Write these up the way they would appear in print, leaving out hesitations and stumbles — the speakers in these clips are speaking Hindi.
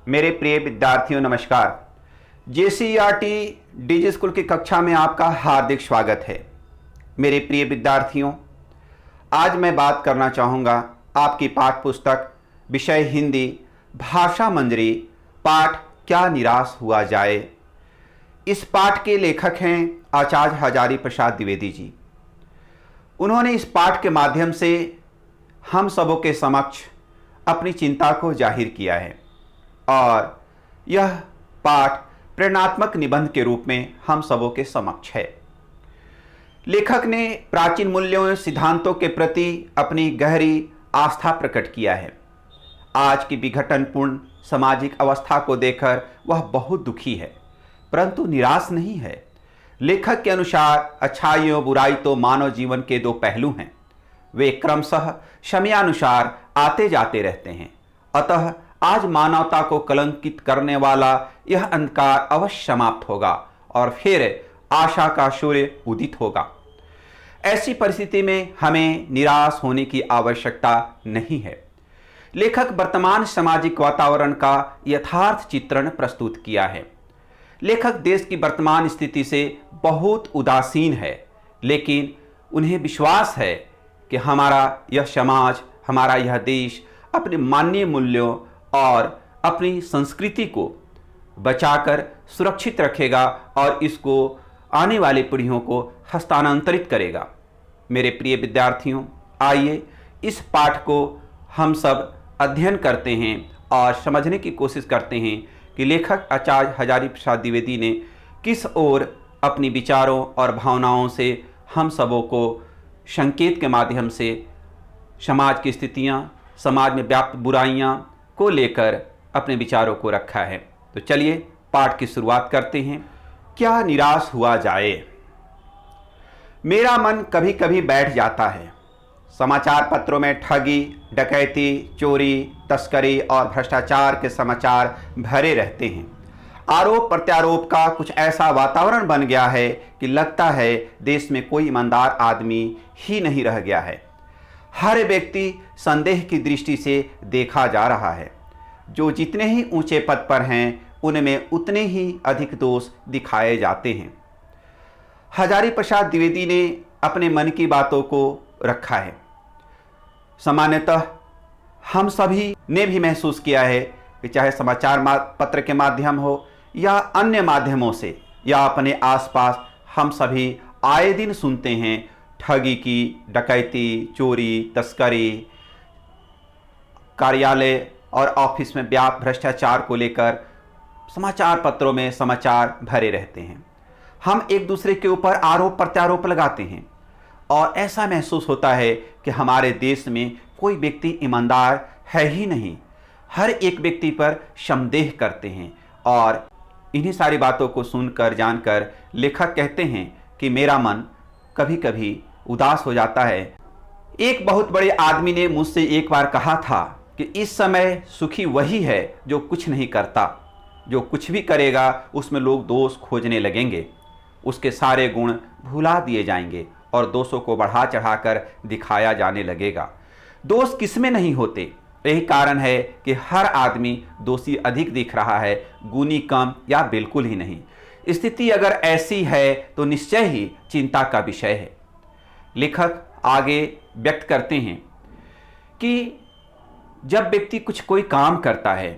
मेरे प्रिय विद्यार्थियों नमस्कार। JCERT डिजी स्कूल की कक्षा में आपका हार्दिक स्वागत है। मेरे प्रिय विद्यार्थियों, आज मैं बात करना चाहूँगा आपकी पाठ्य पुस्तक विषय हिंदी भाषा मंजरी पाठ क्या निराश हुआ जाए। इस पाठ के लेखक हैं आचार्य हजारी प्रसाद द्विवेदी जी। उन्होंने इस पाठ के माध्यम से हम सबों के समक्ष अपनी चिंता को जाहिर किया है और यह पाठ प्रेरणात्मक निबंध के रूप में हम सबों के समक्ष है। लेखक ने प्राचीन मूल्यों और सिद्धांतों के प्रति अपनी गहरी आस्था प्रकट किया है। आज की विघटनपूर्ण सामाजिक अवस्था को देखकर वह बहुत दुखी है, परंतु निराश नहीं है। लेखक के अनुसार अच्छाई और बुराई तो मानव जीवन के दो पहलू हैं। वे क्रमशः समयानुसार आते जाते रहते हैं। अतः आज मानवता को कलंकित करने वाला यह अंधकार अवश्य समाप्त होगा और फिर आशा का सूर्य उदित होगा। ऐसी परिस्थिति में हमें निराश होने की आवश्यकता नहीं है। लेखक वर्तमान सामाजिक वातावरण का यथार्थ चित्रण प्रस्तुत किया है। लेखक देश की वर्तमान स्थिति से बहुत उदासीन है, लेकिन उन्हें विश्वास है कि हमारा यह समाज, हमारा यह देश अपने मानवीय मूल्यों और अपनी संस्कृति को बचाकर सुरक्षित रखेगा और इसको आने वाली पीढ़ियों को हस्तांतरित करेगा। मेरे प्रिय विद्यार्थियों, आइए इस पाठ को हम सब अध्ययन करते हैं और समझने की कोशिश करते हैं कि लेखक आचार्य हजारी प्रसाद द्विवेदी ने किस ओर अपनी विचारों और भावनाओं से हम सबों को संकेत के माध्यम से समाज की स्थितियां, समाज में व्याप्त बुराइयां को लेकर अपने विचारों को रखा है। तो चलिए पाठ की शुरुआत करते हैं। क्या निराश हुआ जाए। मेरा मन कभी कभी बैठ जाता है। समाचार पत्रों में ठगी, डकैती, चोरी, तस्करी और भ्रष्टाचार के समाचार भरे रहते हैं। आरोप प्रत्यारोप का कुछ ऐसा वातावरण बन गया है कि लगता है देश में कोई ईमानदार आदमी ही नहीं रह गया है। हर व्यक्ति संदेह की दृष्टि से देखा जा रहा है। जो जितने ही ऊंचे पद पर हैं उनमें उतने ही अधिक दोष दिखाए जाते हैं। हजारी प्रसाद द्विवेदी ने अपने मन की बातों को रखा है। सामान्यतः हम सभी ने भी महसूस किया है कि चाहे समाचार पत्र के माध्यम हो या अन्य माध्यमों से या अपने आसपास, हम सभी आए दिन सुनते हैं ठगी की, डकैती, चोरी, तस्करी, कार्यालय और ऑफिस में व्याप्त भ्रष्टाचार को लेकर समाचार पत्रों में समाचार भरे रहते हैं। हम एक दूसरे के ऊपर आरोप प्रत्यारोप लगाते हैं और ऐसा महसूस होता है कि हमारे देश में कोई व्यक्ति ईमानदार है ही नहीं। हर एक व्यक्ति पर संदेह करते हैं और इन्हीं सारी बातों को सुनकर जानकर लेखक कहते हैं कि मेरा मन कभी कभी उदास हो जाता है। एक बहुत बड़े आदमी ने मुझसे एक बार कहा था कि इस समय सुखी वही है जो कुछ नहीं करता। जो कुछ भी करेगा उसमें लोग दोष खोजने लगेंगे, उसके सारे गुण भुला दिए जाएंगे और दोषों को बढ़ा चढ़ाकर दिखाया जाने लगेगा। दोष किसमें नहीं होते, यही कारण है कि हर आदमी दोषी अधिक दिख रहा है, गुणी कम या बिल्कुल ही नहीं। स्थिति अगर ऐसी है तो निश्चय ही चिंता का विषय है। लेखक आगे व्यक्त करते हैं कि जब व्यक्ति कोई काम करता है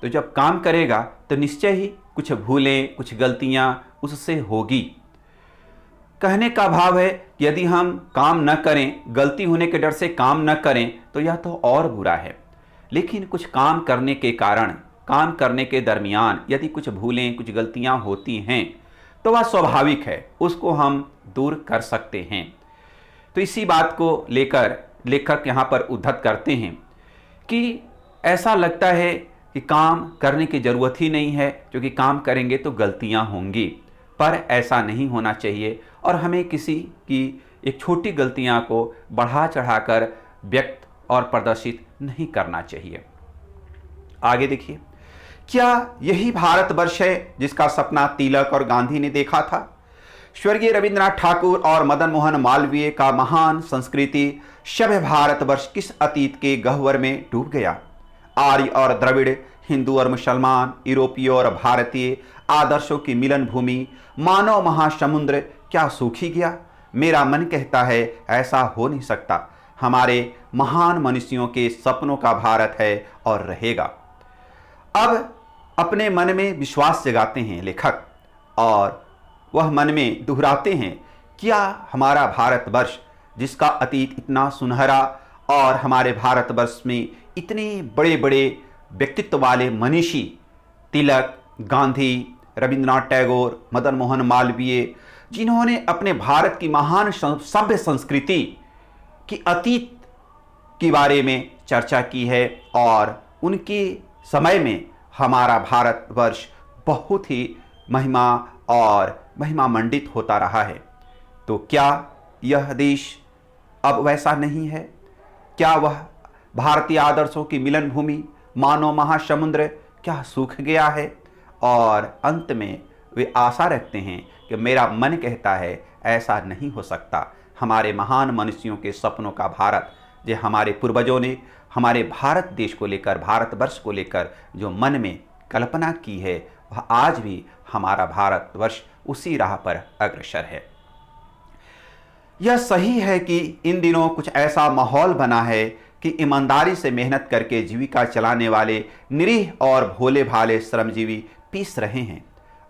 तो जब काम करेगा तो निश्चय ही कुछ भूलें, कुछ गलतियां उससे होगी। कहने का भाव है कि यदि हम काम न करें, गलती होने के डर से काम न करें तो यह तो और बुरा है। लेकिन कुछ काम करने के कारण, काम करने के दरमियान यदि कुछ भूलें, कुछ गलतियां होती हैं तो वह स्वाभाविक है, उसको हम दूर कर सकते हैं। तो इसी बात को लेकर लेखक यहाँ पर उद्धत करते हैं कि ऐसा लगता है कि काम करने की ज़रूरत ही नहीं है, क्योंकि काम करेंगे तो गलतियाँ होंगी। पर ऐसा नहीं होना चाहिए और हमें किसी की एक छोटी गलतियाँ को बढ़ा चढ़ाकर व्यक्त और प्रदर्शित नहीं करना चाहिए। आगे देखिए, क्या यही भारतवर्ष है जिसका सपना तिलक और गांधी ने देखा था? स्वर्गीय रविंद्रनाथ ठाकुर और मदन मोहन मालवीय का महान संस्कृति सभ्य भारतवर्ष किस अतीत के गह्वर में डूब गया? आर्य और द्रविड़ हिंदू और मुसलमान, यूरोपीय और भारतीय आदर्शों की मिलन भूमि, मानव महासमुद्र क्या सूखी गया? मेरा मन कहता है ऐसा हो नहीं सकता। हमारे महान मनुष्यों के सपनों का भारत है और रहेगा। अब अपने मन में विश्वास जगाते हैं लेखक, और वह मन में दोहराते हैं, क्या हमारा भारतवर्ष जिसका अतीत इतना सुनहरा और हमारे भारतवर्ष में इतने बड़े बड़े व्यक्तित्व वाले मनीषी तिलक, गांधी, रविंद्रनाथ टैगोर, मदन मोहन मालवीय, जिन्होंने अपने भारत की महान सभ्य संस्कृति की अतीत के बारे में चर्चा की है, और उनके समय में हमारा भारतवर्ष बहुत ही महिमा और महिमा मंडित होता रहा है। तो क्या यह देश अब वैसा नहीं है? क्या वह भारतीय आदर्शों की मिलन भूमि, मानव महासमुद्र क्या सूख गया है? और अंत में वे आशा रखते हैं कि मेरा मन कहता है ऐसा नहीं हो सकता। हमारे महान मनुष्यों के सपनों का भारत, जो हमारे पूर्वजों ने हमारे भारत देश को लेकर, भारतवर्ष को लेकर जो मन में कल्पना की है, वह आज भी हमारा भारतवर्ष उसी राह पर अग्रसर है। यह सही है कि इन दिनों कुछ ऐसा माहौल बना है कि ईमानदारी से मेहनत करके जीविका चलाने वाले निरीह और भोले भाले श्रमजीवी पीस रहे हैं,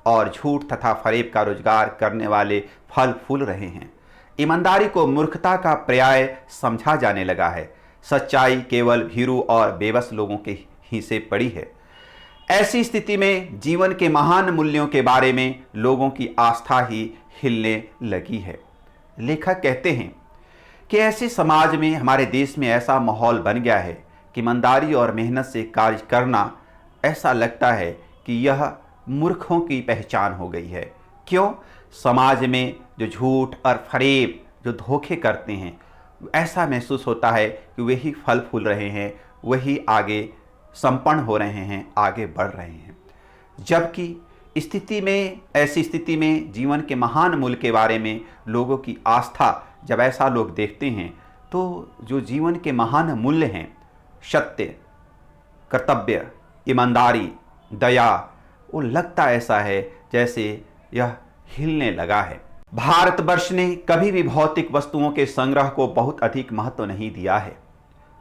और झूठ तथा फरेब का रोजगार करने वाले फल फूल रहे हैं। ईमानदारी को मूर्खता का पर्याय समझा जाने लगा है। सच्चाई केवल भीरू और बेबस लोगों के ही से पड़ी है। ऐसी स्थिति में जीवन के महान मूल्यों के बारे में लोगों की आस्था ही हिलने लगी है। लेखक कहते हैं कि ऐसे समाज में, हमारे देश में ऐसा माहौल बन गया है कि ईमानदारी और मेहनत से कार्य करना ऐसा लगता है कि यह मूर्खों की पहचान हो गई है। क्यों? समाज में जो झूठ और फरेब, जो धोखे करते हैं, ऐसा महसूस होता है कि वही फल फूल रहे हैं, वही आगे संपन्न हो रहे हैं, आगे बढ़ रहे हैं। जबकि ऐसी स्थिति में जीवन के महान मूल्य के बारे में लोगों की आस्था, जब ऐसा लोग देखते हैं, तो जो जीवन के महान मूल्य हैं, सत्य, कर्तव्य, ईमानदारी, दया, वो लगता ऐसा है जैसे यह हिलने लगा है। भारतवर्ष ने कभी भी भौतिक वस्तुओं के संग्रह को बहुत अधिक महत्व नहीं दिया है।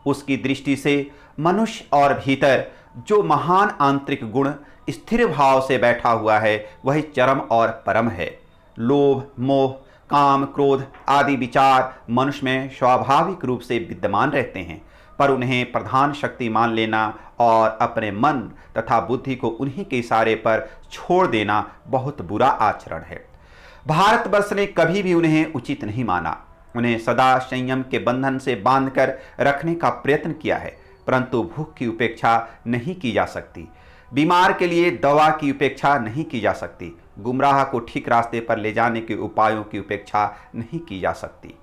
उसकी दृष्टि से मनुष्य और भीतर जो महान आंतरिक गुण स्थिर भाव से बैठा हुआ है, वही चरम और परम है। लोभ, मोह, काम, क्रोध आदि विचार मनुष्य में स्वाभाविक रूप से विद्यमान रहते हैं, पर उन्हें प्रधान शक्ति मान लेना और अपने मन तथा बुद्धि को उन्हीं के इशारे पर छोड़ देना बहुत बुरा आचरण है। भारतवर्ष ने कभी भी उन्हें उचित नहीं माना। उन्हें सदा संयम के बंधन से बांधकर रखने का प्रयत्न किया है, परंतु भूख की उपेक्षा नहीं की जा सकती, बीमार के लिए दवा की उपेक्षा नहीं की जा सकती, गुमराह को ठीक रास्ते पर ले जाने के उपायों की उपेक्षा नहीं की जा सकती।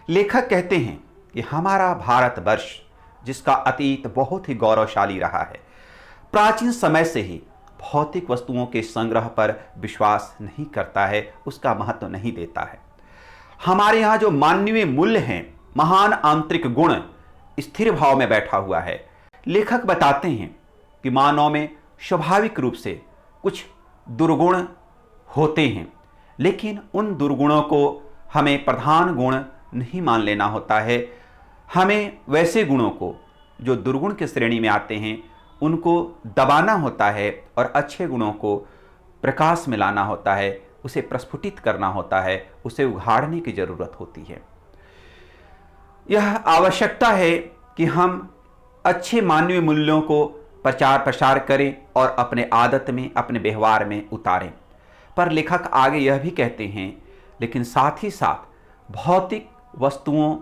लेखक कहते हैं कि हमारा भारतवर्ष, जिसका अतीत बहुत ही गौरवशाली रहा है, प्राचीन समय से ही भौतिक वस्तुओं के संग्रह पर विश्वास नहीं करता है, उसका महत्व नहीं देता है। हमारे यहाँ जो मानवीय मूल्य हैं, महान आंतरिक गुण स्थिर भाव में बैठा हुआ है। लेखक बताते हैं कि मानव में स्वाभाविक रूप से कुछ दुर्गुण होते हैं, लेकिन उन दुर्गुणों को हमें प्रधान गुण नहीं मान लेना होता है। हमें वैसे गुणों को जो दुर्गुण की श्रेणी में आते हैं, उनको दबाना होता है और अच्छे गुणों को प्रकाश में लाना होता है, उसे प्रस्फुटित करना होता है, उसे उघाड़ने की जरूरत होती है। यह आवश्यकता है कि हम अच्छे मानवीय मूल्यों को प्रचार प्रसार करें और अपने आदत में, अपने व्यवहार में उतारें। पर लेखक आगे यह भी कहते हैं, लेकिन साथ ही साथ भौतिक वस्तुओं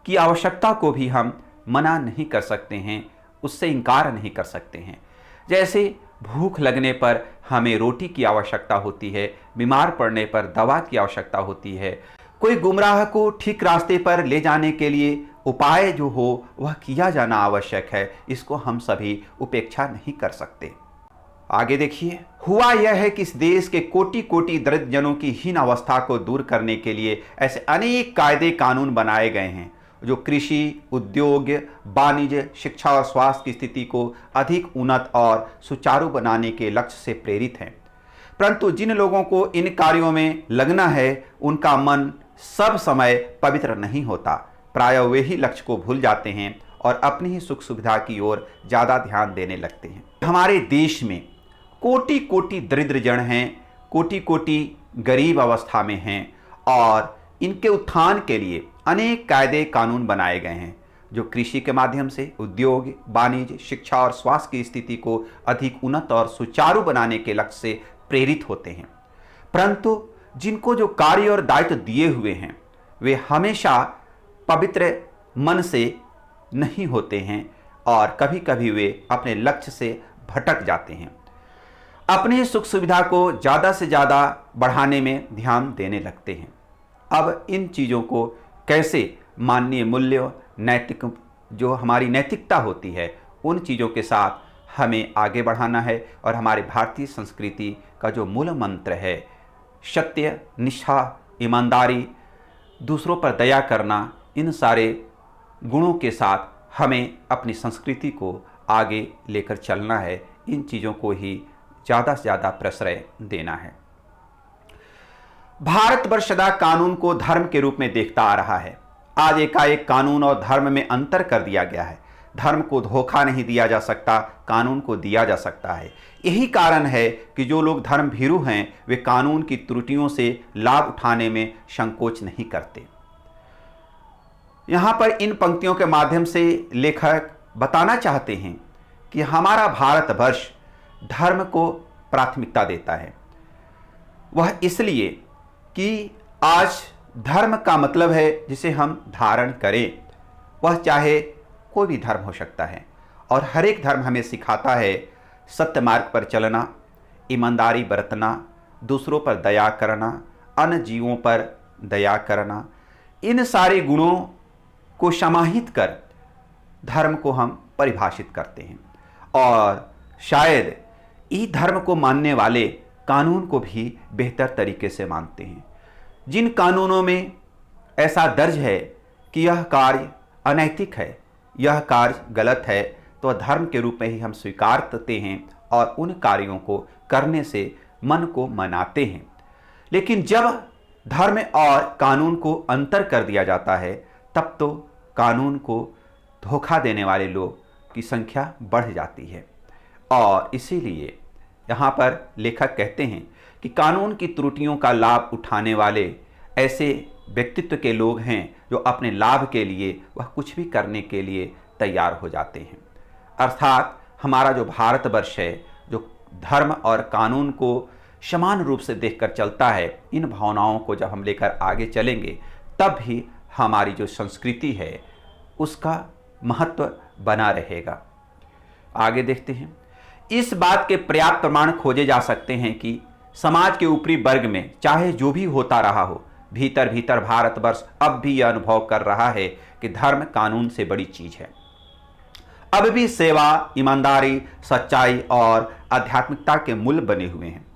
की आवश्यकता को भी हम मना नहीं कर सकते हैं, उससे इनकार नहीं कर सकते हैं। जैसे भूख लगने पर हमें रोटी की आवश्यकता होती है, बीमार पड़ने पर दवा की आवश्यकता होती है, कोई गुमराह को ठीक रास्ते पर ले जाने के लिए उपाय जो हो वह किया जाना आवश्यक है। इसको हम सभी उपेक्षा नहीं कर सकते। आगे देखिए, हुआ यह है कि इस देश के कोटि कोटि दरिद्र जनों की हीन अवस्था को दूर करने के लिए ऐसे अनेक कायदे कानून बनाए गए हैं। जो कृषि, उद्योग, वाणिज्य, शिक्षा और स्वास्थ्य की स्थिति को अधिक उन्नत और सुचारू बनाने के लक्ष्य से प्रेरित हैं। परंतु जिन लोगों को इन कार्यों में लगना है, उनका मन सब समय पवित्र नहीं होता। प्रायः वे ही लक्ष्य को भूल जाते हैं और अपनी ही सुख सुविधा की ओर ज़्यादा ध्यान देने लगते हैं। हमारे देश में कोटि कोटि दरिद्र जन हैं, कोटि कोटि गरीब अवस्था में हैं और इनके उत्थान के लिए अनेक कायदे कानून बनाए गए हैं, जो कृषि के माध्यम से उद्योग, वाणिज्य, शिक्षा और स्वास्थ्य की स्थिति को अधिक उन्नत और सुचारू बनाने के लक्ष्य से प्रेरित होते हैं। परंतु जिनको जो कार्य और दायित्व दिए हुए हैं, वे हमेशा पवित्र मन से नहीं होते हैं और कभी कभी वे अपने लक्ष्य से भटक जाते हैं। अपनी सुख सुविधा को ज़्यादा से ज़्यादा बढ़ाने में ध्यान देने लगते हैं। अब इन चीज़ों को कैसे माननीय मूल्य, नैतिक जो हमारी नैतिकता होती है, उन चीज़ों के साथ हमें आगे बढ़ाना है। और हमारी भारतीय संस्कृति का जो मूल मंत्र है, सत्य, निष्ठा, ईमानदारी, दूसरों पर दया करना, इन सारे गुणों के साथ हमें अपनी संस्कृति को आगे लेकर चलना है। इन चीज़ों को ही ज़्यादा से ज़्यादा प्रश्रय देना है। भारतवर्ष सदा कानून को धर्म के रूप में देखता आ रहा है। आज एकाएक कानून और धर्म में अंतर कर दिया गया है। धर्म को धोखा नहीं दिया जा सकता, कानून को दिया जा सकता है। यही कारण है कि जो लोग धर्म भीरू हैं, वे कानून की त्रुटियों से लाभ उठाने में संकोच नहीं करते। यहाँ पर इन पंक्तियों के माध्यम से लेखक बताना चाहते हैं कि हमारा भारतवर्ष धर्म को प्राथमिकता देता है। वह इसलिए कि आज धर्म का मतलब है जिसे हम धारण करें, वह चाहे कोई भी धर्म हो सकता है। और हर एक धर्म हमें सिखाता है सत्य मार्ग पर चलना, ईमानदारी बरतना, दूसरों पर दया करना, अन्य जीवों पर दया करना। इन सारे गुणों को समाहित कर धर्म को हम परिभाषित करते हैं। और शायद इस धर्म को मानने वाले कानून को भी बेहतर तरीके से मानते हैं। जिन कानूनों में ऐसा दर्ज है कि यह कार्य अनैतिक है, यह कार्य गलत है, तो धर्म के रूप में ही हम स्वीकार करते हैं और उन कार्यों को करने से मन को मनाते हैं। लेकिन जब धर्म और कानून को अंतर कर दिया जाता है, तब तो कानून को धोखा देने वाले लोग की संख्या बढ़ जाती है। और इसीलिए यहाँ पर लेखक कहते हैं कि कानून की त्रुटियों का लाभ उठाने वाले ऐसे व्यक्तित्व के लोग हैं जो अपने लाभ के लिए वह कुछ भी करने के लिए तैयार हो जाते हैं। अर्थात हमारा जो भारतवर्ष है, जो धर्म और कानून को समान रूप से देखकर चलता है, इन भावनाओं को जब हम लेकर आगे चलेंगे, तब भी हमारी जो संस्कृति है उसका महत्व बना रहेगा। आगे देखते हैं। इस बात के पर्याप्त प्रमाण खोजे जा सकते हैं कि समाज के ऊपरी वर्ग में चाहे जो भी होता रहा हो, भीतर भीतर भारतवर्ष अब भी यह अनुभव कर रहा है कि धर्म कानून से बड़ी चीज है। अब भी सेवा, ईमानदारी, सच्चाई और आध्यात्मिकता के मूल्य बने हुए हैं।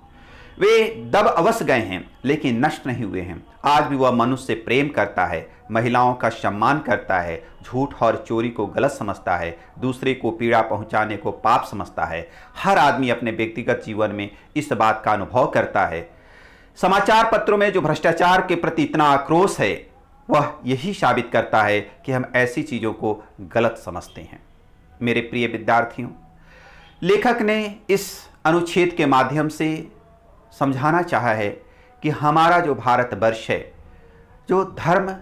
वे दब अवश्य गए हैं लेकिन नष्ट नहीं हुए हैं। आज भी वह मनुष्य से प्रेम करता है, महिलाओं का सम्मान करता है, झूठ और चोरी को गलत समझता है, दूसरे को पीड़ा पहुंचाने को पाप समझता है। हर आदमी अपने व्यक्तिगत जीवन में इस बात का अनुभव करता है। समाचार पत्रों में जो भ्रष्टाचार के प्रति इतना आक्रोश है, वह यही साबित करता है कि हम ऐसी चीज़ों को गलत समझते हैं। मेरे प्रिय विद्यार्थियों, लेखक ने इस अनुच्छेद के माध्यम से समझाना चाहा है कि हमारा जो भारतवर्ष है, जो धर्म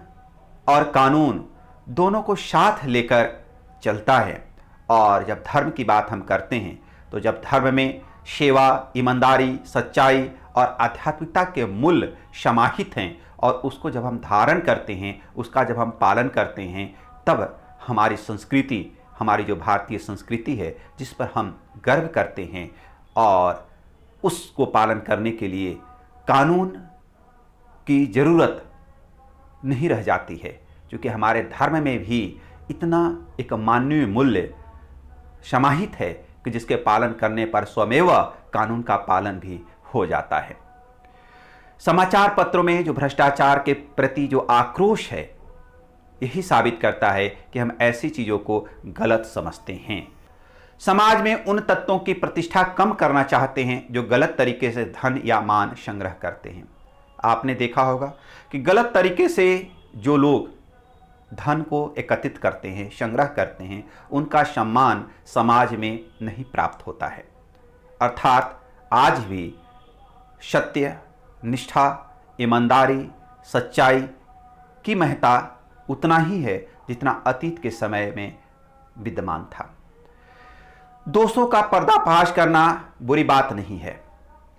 और कानून दोनों को साथ लेकर चलता है। और जब धर्म की बात हम करते हैं, तो जब धर्म में सेवा, ईमानदारी, सच्चाई और आध्यात्मिकता के मूल्य समाहित हैं और उसको जब हम धारण करते हैं, उसका जब हम पालन करते हैं, तब हमारी संस्कृति, हमारी जो भारतीय संस्कृति है, जिस पर हम गर्व करते हैं, और उसको पालन करने के लिए कानून की ज़रूरत नहीं रह जाती है, क्योंकि हमारे धर्म में भी इतना एक मानवीय मूल्य समाहित है कि जिसके पालन करने पर स्वमेव कानून का पालन भी हो जाता है। समाचार पत्रों में जो भ्रष्टाचार के प्रति जो आक्रोश है, यही साबित करता है कि हम ऐसी चीज़ों को गलत समझते हैं। समाज में उन तत्वों की प्रतिष्ठा कम करना चाहते हैं जो गलत तरीके से धन या मान संग्रह करते हैं। आपने देखा होगा कि गलत तरीके से जो लोग धन को एकत्रित करते हैं, संग्रह करते हैं, उनका सम्मान समाज में नहीं प्राप्त होता है। अर्थात आज भी सत्य, निष्ठा, ईमानदारी, सच्चाई की महत्ता उतना ही है जितना अतीत के समय में विद्यमान था। दोषों का पर्दाफाश करना बुरी बात नहीं है।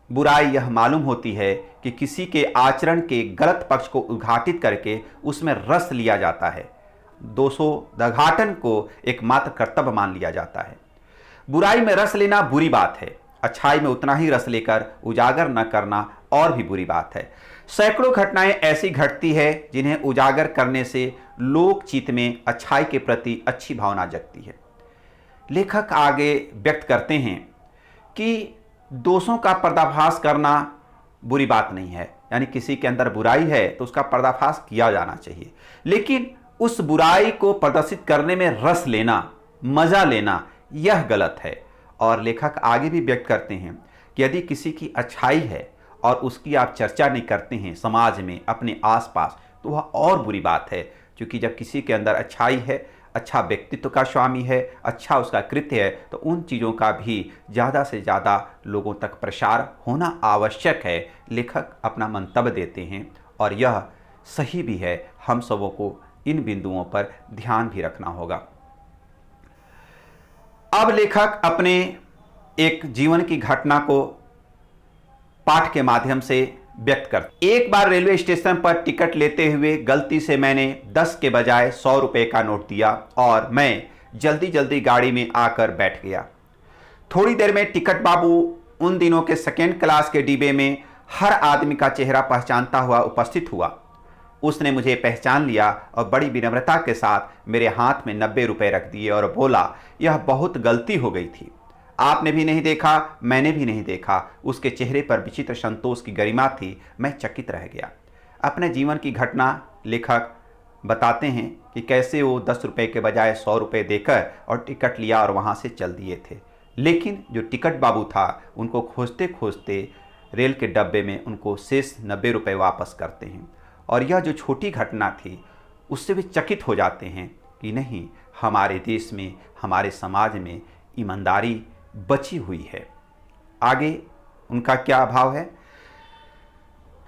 बुराई यह मालूम होती है कि किसी के आचरण के गलत पक्ष को उद्घाटित करके उसमें रस लिया जाता है। दोषोद्घाटन को एकमात्र कर्तव्य मान लिया जाता है। बुराई में रस लेना बुरी बात है, अच्छाई में उतना ही रस लेकर उजागर न करना और भी बुरी बात है। सैकड़ों घटनाएं ऐसी घटती है जिन्हें उजागर करने से लोकचित्त में अच्छाई के प्रति अच्छी भावना जगती है। लेखक आगे व्यक्त करते हैं कि दोषों का पर्दाफाश करना बुरी बात नहीं है, यानी किसी के अंदर बुराई है तो उसका पर्दाफाश किया जाना चाहिए, लेकिन उस बुराई को प्रदर्शित करने में रस लेना, मजा लेना, यह गलत है। और लेखक आगे भी व्यक्त करते हैं कि यदि किसी की अच्छाई है और उसकी आप चर्चा नहीं करते हैं समाज में, अपने आसपास, तो वह और बुरी बात है। क्योंकि जब किसी के अंदर अच्छाई है, अच्छा व्यक्तित्व का स्वामी है, अच्छा उसका कृत्य है, तो उन चीज़ों का भी ज़्यादा से ज़्यादा लोगों तक प्रसार होना आवश्यक है। लेखक अपना मंतव्य देते हैं और यह सही भी है। हम सबों को इन बिंदुओं पर ध्यान भी रखना होगा। अब लेखक अपने एक जीवन की घटना को पाठ के माध्यम से व्यक्त कर। एक बार रेलवे स्टेशन पर टिकट लेते हुए गलती से मैंने 10 के बजाय 100 रुपए का नोट दिया और मैं जल्दी जल्दी गाड़ी में आकर बैठ गया। थोड़ी देर में टिकट बाबू उन दिनों के सेकेंड क्लास के डिब्बे में हर आदमी का चेहरा पहचानता हुआ उपस्थित हुआ। उसने मुझे पहचान लिया और बड़ी विनम्रता के साथ मेरे हाथ में 90 रुपए रख दिए और बोला, यह बहुत गलती हो गई थी। आपने भी नहीं देखा, मैंने भी नहीं देखा। उसके चेहरे पर विचित्र संतोष की गरिमा थी। मैं चकित रह गया। अपने जीवन की घटना लेखक बताते हैं कि कैसे वो 10 रुपये के बजाय 100 रुपये देकर और टिकट लिया और वहाँ से चल दिए थे। लेकिन जो टिकट बाबू था, उनको खोजते खोजते रेल के डब्बे में उनको शेष 90 रुपये वापस करते हैं। और यह जो छोटी घटना थी, उससे भी चकित हो जाते हैं कि नहीं, हमारे देश में, हमारे समाज में ईमानदारी बची हुई है। आगे उनका क्या भाव है?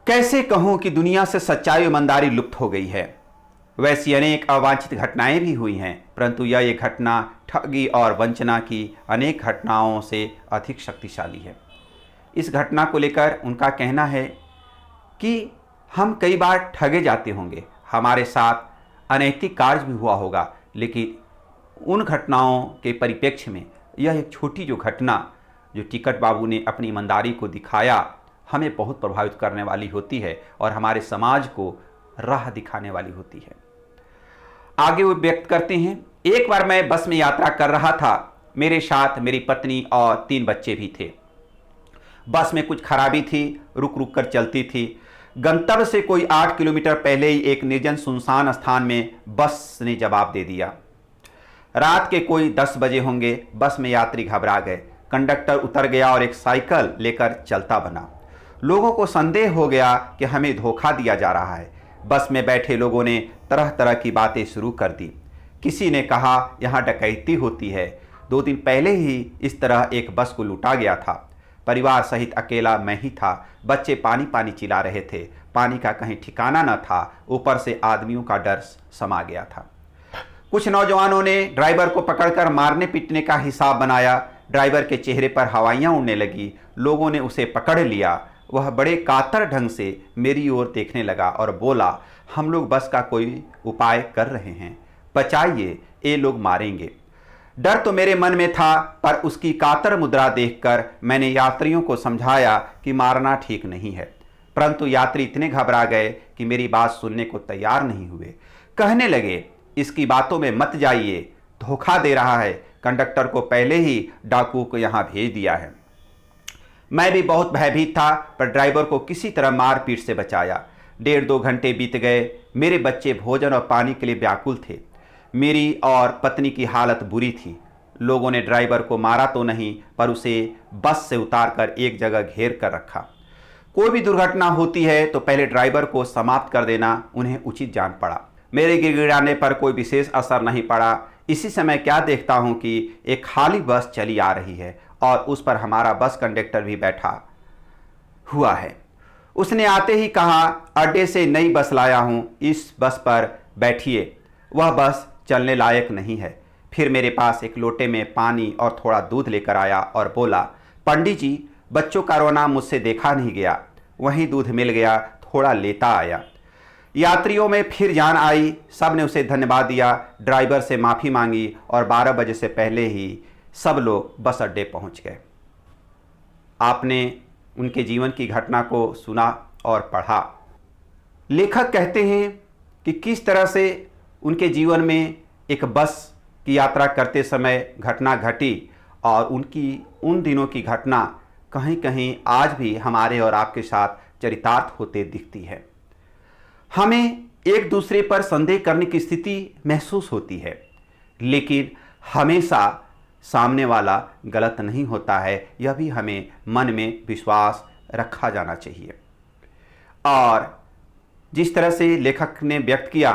कैसे कहूं कि दुनिया से सच्चाई और ईमानदारी लुप्त हो गई है। वैसी अनेक अवांछित घटनाएं भी हुई हैं, परंतु यह घटना ठगी और वंचना की अनेक घटनाओं से अधिक शक्तिशाली है। इस घटना को लेकर उनका कहना है कि हम कई बार ठगे जाते होंगे, हमारे साथ अनैतिक कार्य भी हुआ होगा, लेकिन उन घटनाओं के परिप्रेक्ष्य में यह एक छोटी जो घटना जो टिकट बाबू ने अपनी ईमानदारी को दिखाया, हमें बहुत प्रभावित करने वाली होती है और हमारे समाज को राह दिखाने वाली होती है। आगे वो व्यक्त करते हैं, एक बार मैं बस में यात्रा कर रहा था। मेरे साथ मेरी पत्नी और 3 बच्चे भी थे। बस में कुछ खराबी थी, रुक रुक कर चलती थी। गंतव्य से कोई 8 किलोमीटर पहले ही एक निर्जन सुनसान स्थान में बस ने जवाब दे दिया। रात के कोई 10 बजे होंगे। बस में यात्री घबरा गए। कंडक्टर उतर गया और एक साइकिल लेकर चलता बना। लोगों को संदेह हो गया कि हमें धोखा दिया जा रहा है। बस में बैठे लोगों ने तरह तरह की बातें शुरू कर दी। किसी ने कहा, यहाँ डकैती होती है। 2 दिन पहले ही इस तरह एक बस को लूटा गया था। परिवार सहित अकेला मैं ही था। बच्चे पानी पानी चिल्ला रहे थे। पानी का कहीं ठिकाना न था। ऊपर से आदमियों का डर समा गया था। कुछ नौजवानों ने ड्राइवर को पकड़कर मारने पीटने का हिसाब बनाया। ड्राइवर के चेहरे पर हवाइयाँ उड़ने लगी। लोगों ने उसे पकड़ लिया। वह बड़े कातर ढंग से मेरी ओर देखने लगा और बोला, हम लोग बस का कोई उपाय कर रहे हैं, बचाइए, ये लोग मारेंगे। डर तो मेरे मन में था, पर उसकी कातर मुद्रा देखकर मैंने यात्रियों को समझाया कि मारना ठीक नहीं है। परंतु यात्री इतने घबरा गए कि मेरी बात सुनने को तैयार नहीं हुए। कहने लगे, इसकी बातों में मत जाइए, धोखा दे रहा है। कंडक्टर को पहले ही डाकू को यहाँ भेज दिया है। मैं भी बहुत भयभीत था, पर ड्राइवर को किसी तरह मारपीट से बचाया। डेढ़ 2 घंटे बीत गए। मेरे बच्चे भोजन और पानी के लिए व्याकुल थे। मेरी और पत्नी की हालत बुरी थी। लोगों ने ड्राइवर को मारा तो नहीं, पर उसे बस से उतारकर एक जगह घेर कर रखा। कोई भी दुर्घटना होती है तो पहले ड्राइवर को समाप्त कर देना उन्हें उचित जान पड़ा। मेरे गिड़गिड़ाने पर कोई विशेष असर नहीं पड़ा। इसी समय क्या देखता हूं कि एक खाली बस चली आ रही है और उस पर हमारा बस कंडक्टर भी बैठा हुआ है। उसने आते ही कहा, अड्डे से नई बस लाया हूं, इस बस पर बैठिए, वह बस चलने लायक नहीं है। फिर मेरे पास एक लोटे में पानी और थोड़ा दूध लेकर आया और बोला, पंडित जी, बच्चों का रोना मुझसे देखा नहीं गया। वहीं दूध मिल गया, थोड़ा लेता आया। यात्रियों में फिर जान आई। सब ने उसे धन्यवाद दिया, ड्राइवर से माफ़ी मांगी और 12 बजे से पहले ही सब लोग बस अड्डे पहुंच गए। आपने उनके जीवन की घटना को सुना और पढ़ा। लेखक कहते हैं कि किस तरह से उनके जीवन में एक बस की यात्रा करते समय घटना घटी और उनकी उन दिनों की घटना कहीं कहीं आज भी हमारे और आपके साथ चरितार्थ होते दिखती है। हमें एक दूसरे पर संदेह करने की स्थिति महसूस होती है, लेकिन हमेशा सामने वाला गलत नहीं होता है, यह भी हमें मन में विश्वास रखा जाना चाहिए। और जिस तरह से लेखक ने व्यक्त किया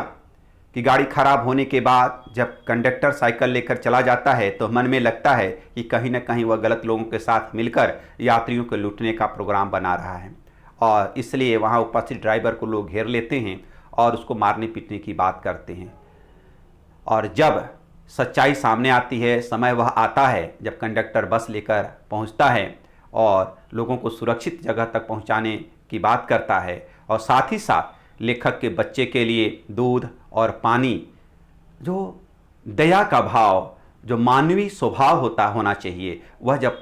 कि गाड़ी खराब होने के बाद जब कंडक्टर साइकिल लेकर चला जाता है तो मन में लगता है कि कहीं ना कहीं वह गलत लोगों के साथ मिलकर यात्रियों को लूटने का प्रोग्राम बना रहा है, और इसलिए वहाँ उपस्थित ड्राइवर को लोग घेर लेते हैं और उसको मारने पीटने की बात करते हैं। और जब सच्चाई सामने आती है, समय वह आता है जब कंडक्टर बस लेकर पहुँचता है और लोगों को सुरक्षित जगह तक पहुँचाने की बात करता है, और साथ ही साथ लेखक के बच्चे के लिए दूध और पानी, जो दया का भाव, जो मानवीय स्वभाव होना चाहिए, वह जब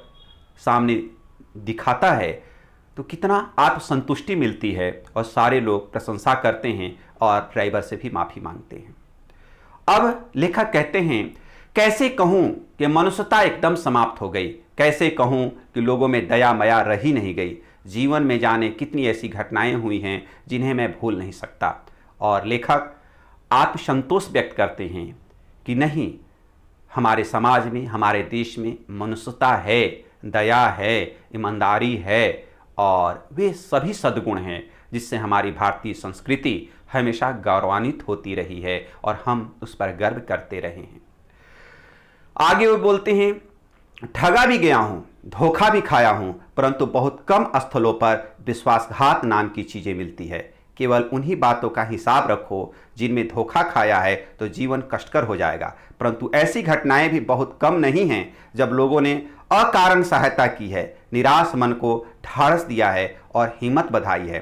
सामने दिखाता है तो कितना आत्मसंतुष्टि मिलती है और सारे लोग प्रशंसा करते हैं और ड्राइवर से भी माफ़ी मांगते हैं। अब लेखक कहते हैं, कैसे कहूँ कि मनुष्यता एकदम समाप्त हो गई, कैसे कहूँ कि लोगों में दया माया रही नहीं गई। जीवन में जाने कितनी ऐसी घटनाएं हुई हैं जिन्हें मैं भूल नहीं सकता। और लेखक आत्मसंतोष व्यक्त करते हैं कि नहीं, हमारे समाज में, हमारे देश में मनुष्यता है, दया है, ईमानदारी है, और वे सभी सद्गुण हैं जिससे हमारी भारतीय संस्कृति हमेशा गौरवान्वित होती रही है और हम उस पर गर्व करते रहे हैं। आगे वो बोलते हैं, ठगा भी गया हूँ, धोखा भी खाया हूँ, परंतु बहुत कम स्थलों पर विश्वासघात नाम की चीज़ें मिलती है। केवल उन्हीं बातों का हिसाब रखो जिनमें धोखा खाया है तो जीवन कष्टकर हो जाएगा, परंतु ऐसी घटनाएं भी बहुत कम नहीं हैं जब लोगों ने अकारण सहायता की है, निराश मन को ढाढ़स दिया है और हिम्मत बधाई है।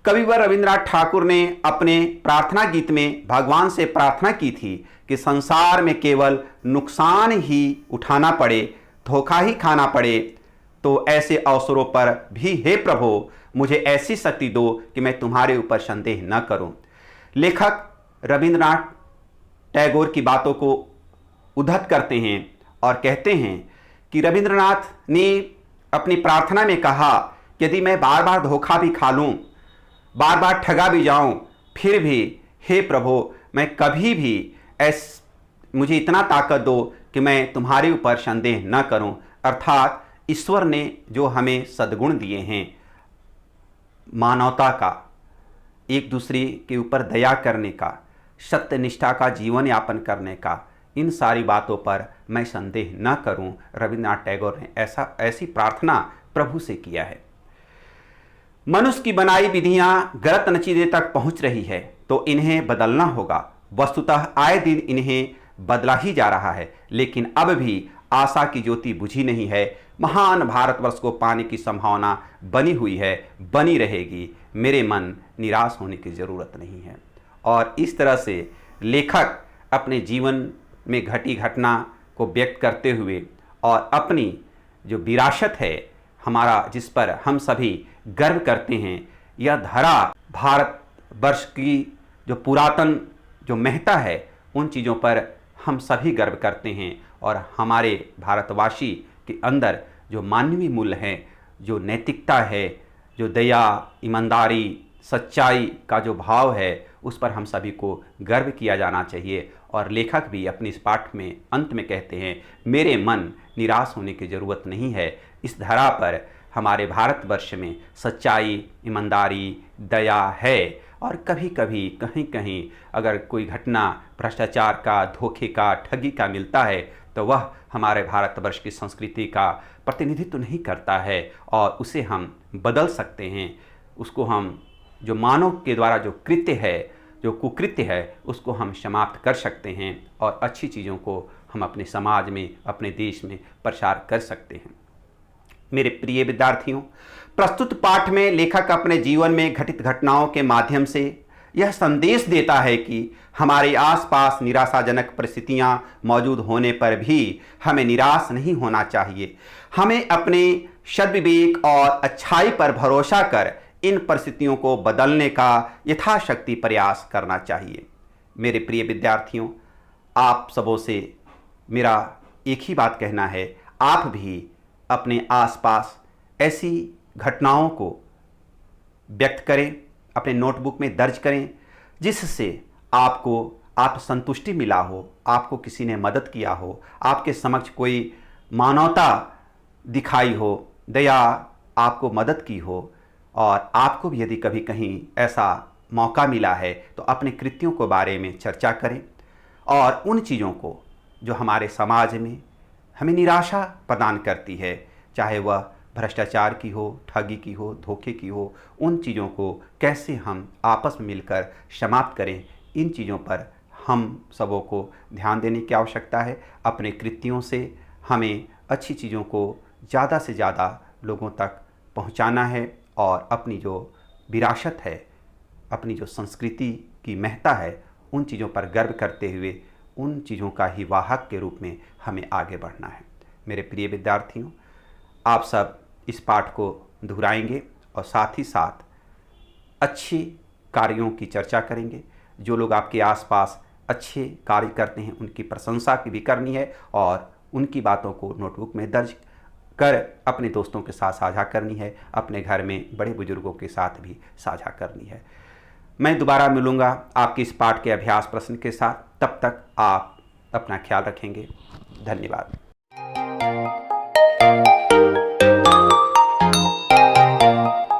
कविवर रविंद्रनाथ ठाकुर ने अपने प्रार्थना गीत में भगवान से प्रार्थना की थी कि संसार में केवल नुकसान ही उठाना पड़े, धोखा ही खाना पड़े, तो ऐसे अवसरों पर भी हे प्रभु मुझे ऐसी शक्ति दो कि मैं तुम्हारे ऊपर संदेह न करूं। लेखक रविंद्रनाथ टैगोर की बातों को उद्धत करते हैं और कहते हैं कि रविंद्रनाथ ने अपनी प्रार्थना में कहा, यदि मैं बार बार धोखा भी खा लूँ, बार बार ठगा भी जाऊँ, फिर भी हे प्रभु मैं कभी भी मुझे इतना ताकत दो कि मैं तुम्हारे ऊपर संदेह न करूं। अर्थात ईश्वर ने जो हमें सद्गुण दिए हैं, मानवता का, एक दूसरे के ऊपर दया करने का, सत्य निष्ठा का जीवन यापन करने का, इन सारी बातों पर मैं संदेह न करूं। रविंद्रनाथ टैगोर ने ऐसी प्रार्थना प्रभु से किया है। मनुष्य की बनाई विधियां गलत नतीजे तक पहुंच रही है तो इन्हें बदलना होगा। वस्तुतः आए दिन इन्हें बदला ही जा रहा है, लेकिन अब भी आशा की ज्योति बुझी नहीं है। महान भारतवर्ष को पाने की संभावना बनी हुई है, बनी रहेगी। मेरे मन निराश होने की ज़रूरत नहीं है। और इस तरह से लेखक अपने जीवन में घटी घटना को व्यक्त करते हुए और अपनी जो विरासत है हमारा, जिस पर हम सभी गर्व करते हैं, यह धरा भारतवर्ष की जो पुरातन जो महत्ता है, उन चीज़ों पर हम सभी गर्व करते हैं। और हमारे भारतवासी के अंदर जो मानवीय मूल्य हैं, जो नैतिकता है, जो दया, ईमानदारी, सच्चाई का जो भाव है उस पर हम सभी को गर्व किया जाना चाहिए। और लेखक भी अपने इस पाठ में अंत में कहते हैं, मेरे मन निराश होने की ज़रूरत नहीं है। इस धरा पर हमारे भारतवर्ष में सच्चाई, ईमानदारी, दया है। और कभी कभी कहीं कहीं अगर कोई घटना भ्रष्टाचार का, धोखे का, ठगी का मिलता है तो वह हमारे भारतवर्ष की संस्कृति का प्रतिनिधित्व नहीं करता है और उसे हम बदल सकते हैं। उसको हम जो मानव के द्वारा जो कृत्य है, जो कुकृत्य है, उसको हम समाप्त कर सकते हैं और अच्छी चीज़ों को हम अपने समाज में, अपने देश में प्रसार कर सकते हैं। मेरे प्रिय विद्यार्थियों, प्रस्तुत पाठ में लेखक अपने जीवन में घटित घटनाओं के माध्यम से यह संदेश देता है कि हमारे आसपास निराशाजनक परिस्थितियां मौजूद होने पर भी हमें निराश नहीं होना चाहिए। हमें अपने सद्विवेक और अच्छाई पर भरोसा कर इन परिस्थितियों को बदलने का यथाशक्ति प्रयास करना चाहिए। मेरे प्रिय विद्यार्थियों, आप सबों से मेरा एक ही बात कहना है, आप भी अपने आसपास ऐसी घटनाओं को व्यक्त करें, अपने नोटबुक में दर्ज करें, जिससे आपको आत्मसंतुष्टि मिला हो, आपको किसी ने मदद किया हो, आपके समक्ष कोई मानवता दिखाई हो, दया आपको मदद की हो। और आपको भी यदि कभी कहीं ऐसा मौका मिला है तो अपने कृत्यों के बारे में चर्चा करें और उन चीज़ों को जो हमारे समाज में हमें निराशा प्रदान करती है, चाहे वह भ्रष्टाचार की हो, ठगी की हो, धोखे की हो, उन चीज़ों को कैसे हम आपस में मिलकर समाप्त करें, इन चीज़ों पर हम सबों को ध्यान देने की आवश्यकता है। अपने कृत्यों से हमें अच्छी चीज़ों को ज़्यादा से ज़्यादा लोगों तक पहुंचाना है और अपनी जो विरासत है, अपनी जो संस्कृति की महत्ता है, उन चीज़ों पर गर्व करते हुए उन चीज़ों का ही वाहक के रूप में हमें आगे बढ़ना है। मेरे प्रिय विद्यार्थियों, आप सब इस पाठ को दोहराएंगे और साथ ही साथ अच्छे कार्यों की चर्चा करेंगे। जो लोग आपके आसपास अच्छे कार्य करते हैं उनकी प्रशंसा भी करनी है और उनकी बातों को नोटबुक में दर्ज कर अपने दोस्तों के साथ साझा करनी है, अपने घर में बड़े बुजुर्गों के साथ भी साझा करनी है। मैं दोबारा मिलूँगा आपके इस पाठ के अभ्यास प्रश्न के साथ। तब तक आप अपना ख्याल रखेंगे। धन्यवाद।